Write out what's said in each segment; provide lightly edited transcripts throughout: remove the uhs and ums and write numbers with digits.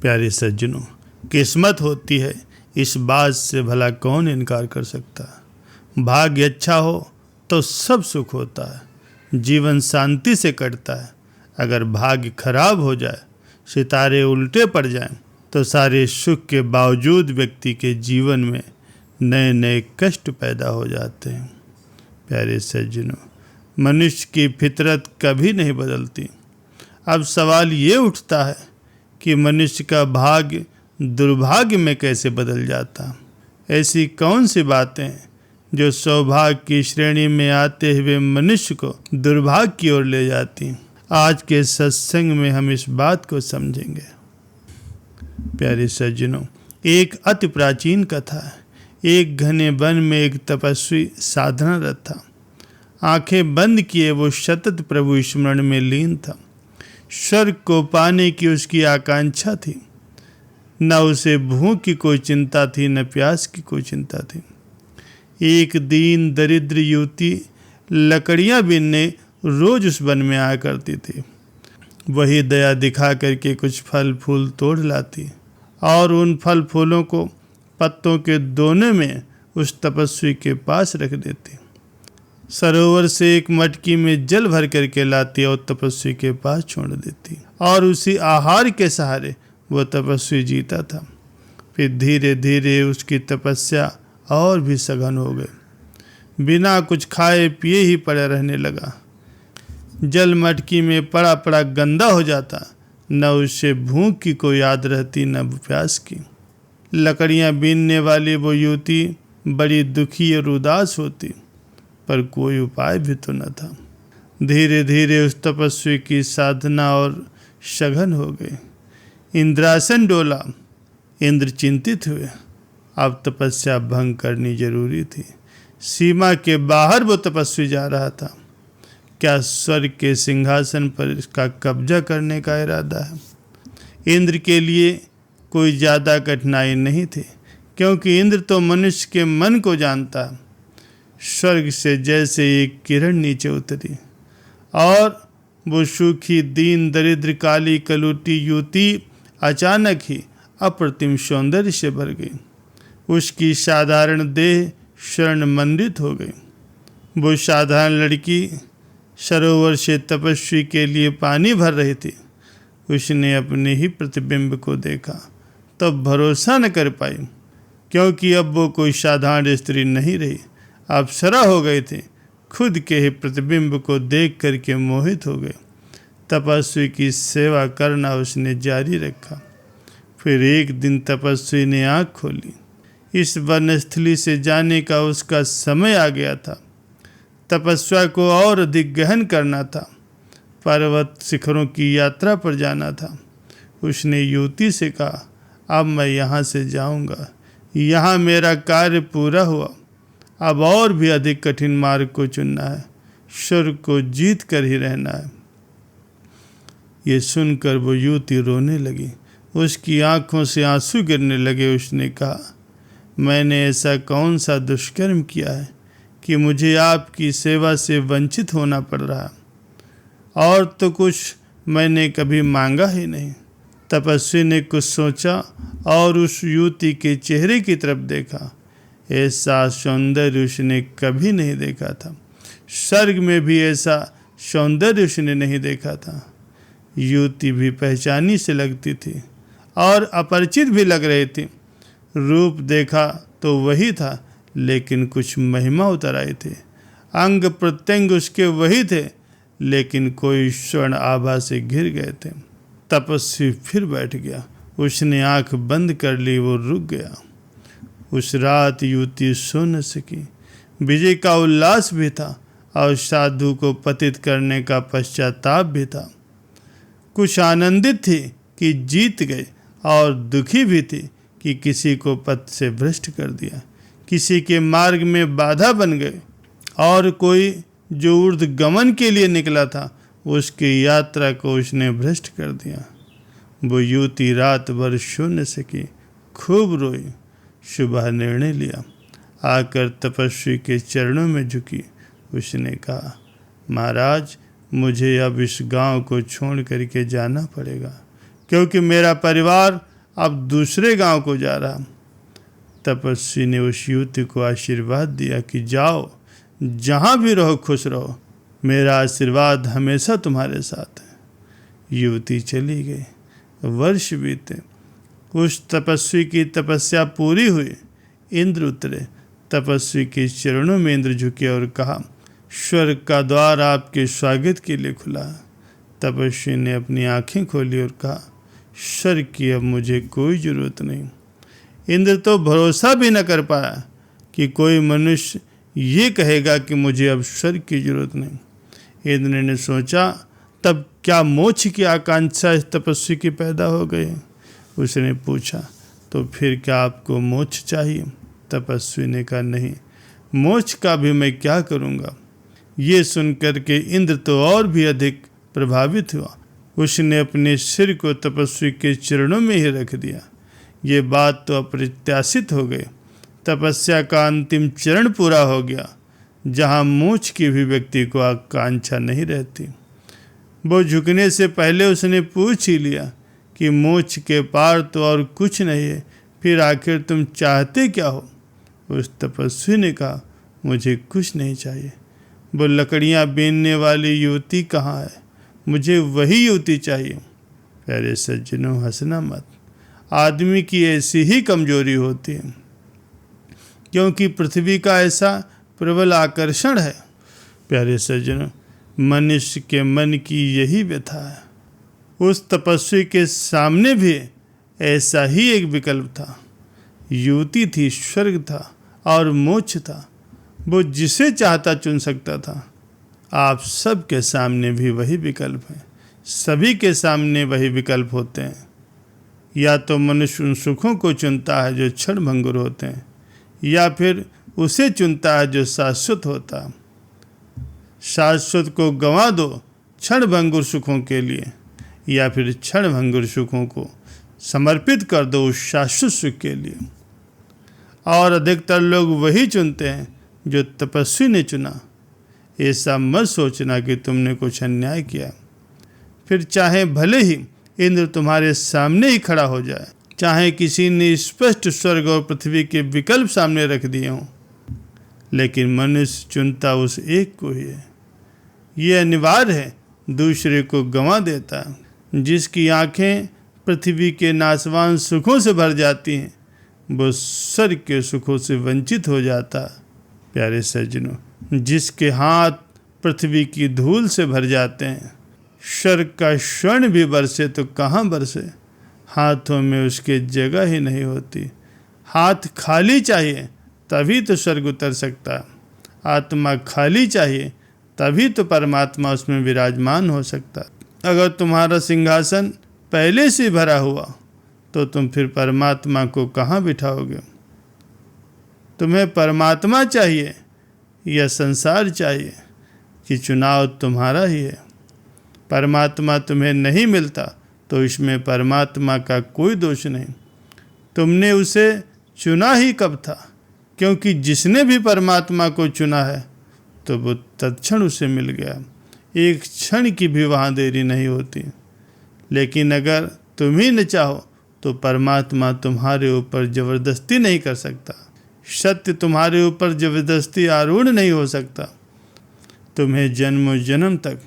प्यारे सज्जनों, किस्मत होती है, इस बात से भला कौन इनकार कर सकता है। भाग्य अच्छा हो तो सब सुख होता है, जीवन शांति से कटता है। अगर भाग्य खराब हो जाए, सितारे उल्टे पड़ जाएं, तो सारे सुख के बावजूद व्यक्ति के जीवन में नए नए कष्ट पैदा हो जाते हैं। प्यारे सज्जनों, मनुष्य की फितरत कभी नहीं बदलती। अब सवाल ये उठता है कि मनुष्य का भाग्य दुर्भाग्य में कैसे बदल जाता। ऐसी कौन सी बातें हैं जो सौभाग्य की श्रेणी में आते हुए मनुष्य को दुर्भाग्य की ओर ले जाती। आज के सत्संग में हम इस बात को समझेंगे। प्यारे सज्जनों, एक अति प्राचीन कथा है। एक घने वन में एक तपस्वी साधनारत था। आंखें बंद किए वो सतत प्रभु स्मरण में लीन था। स्वर्ग को पाने की उसकी आकांक्षा थी। न उसे भूख की कोई चिंता थी, न प्यास की कोई चिंता थी। एक दीन दरिद्र युवती लकड़ियां बीनने रोज उस वन में आया करती थी। वही दया दिखा करके कुछ फल फूल तोड़ लाती और उन फल फूलों को पत्तों के दोने में उस तपस्वी के पास रख देती। सरोवर से एक मटकी में जल भर करके लाती और तपस्वी के पास छोड़ देती, और उसी आहार के सहारे वह तपस्वी जीता था। फिर धीरे धीरे उसकी तपस्या और भी सघन हो गई। बिना कुछ खाए पिए ही पड़ा रहने लगा। जल मटकी में पड़ा पड़ा गंदा हो जाता। न उसे भूख की कोई याद रहती, न प्यास की। लकड़ियां बीनने वाली वो युवती बड़ी दुखी और उदास होती, पर कोई उपाय भी तो न था। धीरे धीरे उस तपस्वी की साधना और सघन हो गई। इंद्रासन डोला। इंद्र चिंतित हुए। अब तपस्या भंग करनी जरूरी थी। सीमा के बाहर वो तपस्वी जा रहा था। क्या स्वर्ग के सिंहासन पर इसका कब्जा करने का इरादा है? इंद्र के लिए कोई ज़्यादा कठिनाई नहीं थी, क्योंकि इंद्र तो मनुष्य के मन को जानता है। स्वर्ग से जैसे एक किरण नीचे उतरी और वो सूखी दीन दरिद्र काली कलूटी युवती अचानक ही अप्रतिम सौंदर्य से भर गई। उसकी साधारण देह स्वर्ण मंडित हो गई। वो साधारण लड़की सरोवर से तपस्वी के लिए पानी भर रही थी। उसने अपने ही प्रतिबिंब को देखा, तब भरोसा न कर पाई, क्योंकि अब वो कोई साधारण स्त्री नहीं रही, अप्सरा हो गई थी। खुद के ही प्रतिबिंब को देख करके मोहित हो गए। तपस्वी की सेवा करना उसने जारी रखा। फिर एक दिन तपस्वी ने आँख खोली। इस वनस्थली से जाने का उसका समय आ गया था। तपस्या को और अधिक गहन करना था। पर्वत शिखरों की यात्रा पर जाना था। उसने युवती से कहा, अब मैं यहाँ से जाऊँगा। यहाँ मेरा कार्य पूरा हुआ। अब और भी अधिक कठिन मार्ग को चुनना है। स्वर्ग को जीत कर ही रहना है। ये सुनकर वो युवती रोने लगी। उसकी आंखों से आंसू गिरने लगे। उसने कहा, मैंने ऐसा कौन सा दुष्कर्म किया है कि मुझे आपकी सेवा से वंचित होना पड़ रहा? और तो कुछ मैंने कभी मांगा ही नहीं। तपस्वी ने कुछ सोचा और उस युवती के चेहरे की तरफ देखा। ऐसा सौंदर्य उसने कभी नहीं देखा था। स्वर्ग में भी ऐसा सौंदर्य उसने नहीं देखा था। युवती भी पहचानी से लगती थी और अपरिचित भी लग रही थी। रूप देखा तो वही था, लेकिन कुछ महिमा उतर आई थी। अंग प्रत्यंग उसके वही थे, लेकिन कोई स्वर्ण आभा से घिर गए थे। तपस्वी फिर बैठ गया। उसने आंख बंद कर ली। वो रुक गया। उस रात युवती सो न सकी। विजय का उल्लास भी था और साधु को पतित करने का पश्चाताप भी था। कुछ आनंदित थी कि जीत गए और दुखी भी थी कि किसी को पथ से भ्रष्ट कर दिया, किसी के मार्ग में बाधा बन गए, और कोई जो ऊर्ध्वगमन के लिए निकला था उसकी यात्रा को उसने भ्रष्ट कर दिया। वो युवती रात भर सो न सकी, खूब रोई। सुबह निर्णय लिया। आकर तपस्वी के चरणों में झुकी। उसने कहा, महाराज, मुझे अब इस गांव को छोड़ करके जाना पड़ेगा, क्योंकि मेरा परिवार अब दूसरे गांव को जा रहा। तपस्वी ने उस युवती को आशीर्वाद दिया कि जाओ, जहाँ भी रहो खुश रहो, मेरा आशीर्वाद हमेशा तुम्हारे साथ है। युवती चली गई। वर्ष बीते। उस तपस्वी की तपस्या पूरी हुई। इंद्र उतरे। तपस्वी के चरणों में इंद्र झुके और कहा, स्वर्ग का द्वार आपके स्वागत के लिए खुला। तपस्वी ने अपनी आंखें खोली और कहा, स्वर्ग की अब मुझे कोई ज़रूरत नहीं। इंद्र तो भरोसा भी न कर पाया कि कोई मनुष्य ये कहेगा कि मुझे अब स्वर्ग की जरूरत नहीं। इंद्र ने सोचा, तब क्या मोक्ष की आकांक्षा इस तपस्वी की पैदा हो गई। उसने पूछा, तो फिर क्या आपको मोक्ष चाहिए? तपस्वी ने कहा, नहीं, मोक्ष का भी मैं क्या करूँगा। ये सुनकर के इंद्र तो और भी अधिक प्रभावित हुआ। उसने अपने सिर को तपस्वी के चरणों में ही रख दिया। ये बात तो अप्रत्याशित हो गई। तपस्या का अंतिम चरण पूरा हो गया, जहाँ मोक्ष की भी व्यक्ति को आकांक्षा नहीं रहती। वो झुकने से पहले उसने पूछ ही लिया कि मोक्ष के पार तो और कुछ नहीं है, फिर आखिर तुम चाहते क्या हो? उस तपस्वी ने कहा, मुझे कुछ नहीं चाहिए। वो लकड़ियाँ बीनने वाली युवती कहाँ है? मुझे वही युवती चाहिए। प्यारे सज्जनों, हंसना मत। आदमी की ऐसी ही कमजोरी होती है, क्योंकि पृथ्वी का ऐसा प्रबल आकर्षण है। प्यारे सज्जनों, मनुष्य के मन की यही व्यथा है। उस तपस्वी के सामने भी ऐसा ही एक विकल्प था। युवती थी, स्वर्ग था और मोक्ष था। वो जिसे चाहता चुन सकता था। आप सबके सामने भी वही विकल्प है। सभी के सामने वही विकल्प होते हैं। या तो मनुष्य उन सुखों को चुनता है जो क्षण भंगुर होते हैं, या फिर उसे चुनता है जो शाश्वत होता है। शाश्वत को गंवा दो क्षण भंगुर सुखों के लिए, या फिर क्षण भंगुर सुखों को समर्पित कर दो उस शाश्वत सुख के लिए। और अधिकतर लोग वही चुनते हैं जो तपस्वी ने चुना। ऐसा मत सोचना कि तुमने कुछ अन्याय किया। फिर चाहे भले ही इंद्र तुम्हारे सामने ही खड़ा हो जाए, चाहे किसी ने स्पष्ट स्वर्ग और पृथ्वी के विकल्प सामने रख दिए हों, लेकिन मनुष्य चुनता उस एक को ही है। ये अनिवार्य है, दूसरे को गंवा देता है। जिसकी आंखें पृथ्वी के नाशवान सुखों से भर जाती हैं, वो स्वर्ग के सुखों से वंचित हो जाता है। प्यारे सज्जनों, जिसके हाथ पृथ्वी की धूल से भर जाते हैं, स्वर्ग का स्वर्ण भी बरसे तो कहाँ बरसे, हाथों में उसके जगह ही नहीं होती। हाथ खाली चाहिए तभी तो स्वर्ग उतर सकता है। आत्मा खाली चाहिए तभी तो परमात्मा उसमें विराजमान हो सकता है। अगर तुम्हारा सिंहासन पहले से भरा हुआ तो तुम फिर परमात्मा को कहाँ बिठाओगे? तुम्हें परमात्मा चाहिए या संसार चाहिए, कि चुनाव तुम्हारा ही है। परमात्मा तुम्हें नहीं मिलता तो इसमें परमात्मा का कोई दोष नहीं। तुमने उसे चुना ही कब था, क्योंकि जिसने भी परमात्मा को चुना है तो वो तत्क्षण उसे मिल गया। एक क्षण की भी वहाँ देरी नहीं होती। लेकिन अगर तुम ही न चाहो तो परमात्मा तुम्हारे ऊपर ज़बरदस्ती नहीं कर सकता। सत्य तुम्हारे ऊपर ज़बरदस्ती आरूढ़ नहीं हो सकता। तुम्हें जन्मों जन्म तक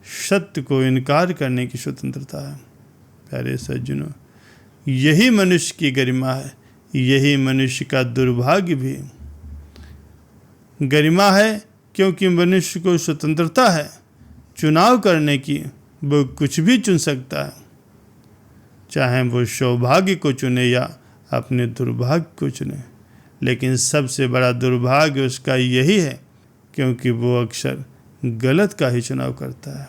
सत्य को इनकार करने की स्वतंत्रता है। प्यारे सज्जनों, यही मनुष्य की गरिमा है, यही मनुष्य का दुर्भाग्य भी। गरिमा है क्योंकि मनुष्य को स्वतंत्रता है चुनाव करने की। वो कुछ भी चुन सकता है, चाहे वो सौभाग्य को चुने या अपने दुर्भाग्य को चुने। लेकिन सबसे बड़ा दुर्भाग्य उसका यही है, क्योंकि वो अक्सर गलत का ही चुनाव करता है।